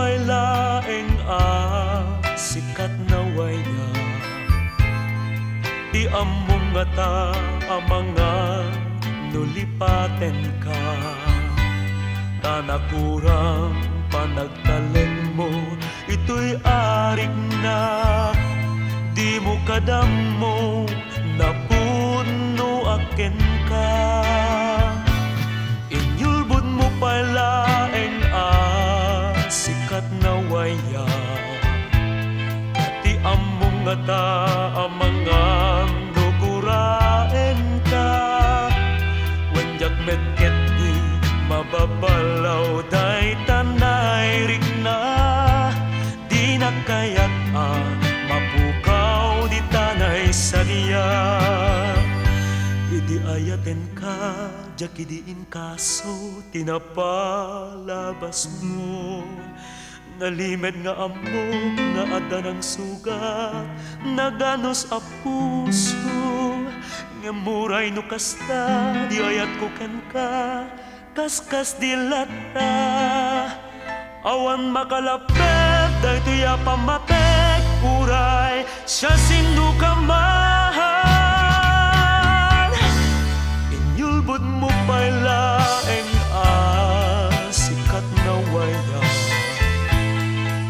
pa'y laeng sikat na waya. Di among nga ta amangan nulipaten ka. Tanakurang panagtalen mo, ito'y arik na. Di mo kadamo napuno aken ka. Inyulbod mo pa'y laeng sikat na waya. Ti among nga ta amangan nuguraen ka. Wenjak metket di mababalaw day tanay rikna. Di na kaya't mapukaw di tanay saniya. Idi ayaten ka, jaki diin kaso tinapalabas mo. Nalimed nga amok nga ada ng sugat, naganos a puso. Nga muray no kasta, di ayat ko ken ka, kaskas dilata. Awan makalapet, day tuya pamapek, uray, siya sino ka mahal. Inyulbod mo pa'y laeng sikat na waya.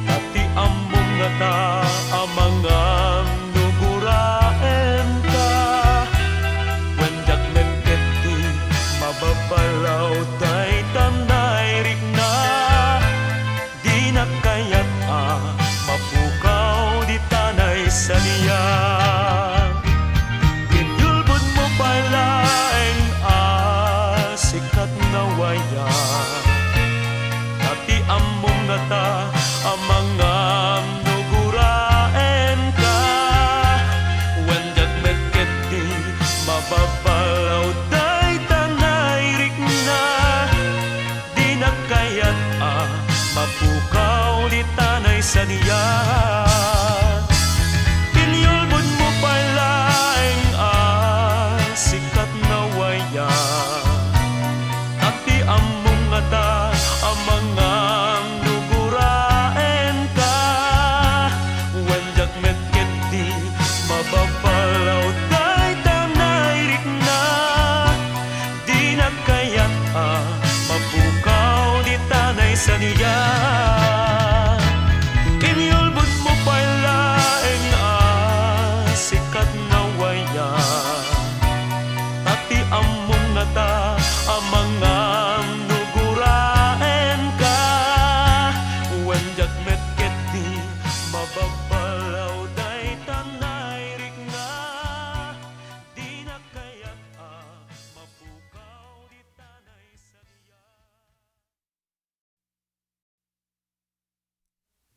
Tati among nga ta amangan nuguraen ka. Wenjak metket di mababalaw day tanay rikna. Di na kaya't mapukaw di tanay saniya. Inyulbod mo pa'y laeng sikat na waya. Tati among nga ta amangan nuguraen ka. Wenjak metket di mababalaw day tanay rikna. Di na kaya't mapukaw di tanay saniya. Inyulbod mo pa'y laeng sikat na waya. Ati among nga ta amangan nuguraen ka. Wenjak metket di mababalaw day tanay rikna. Di na kaya't mapukaw di tanay saniya. Inyulbod mo pa'y laeng sikat na waya. Ati among nga ta amangan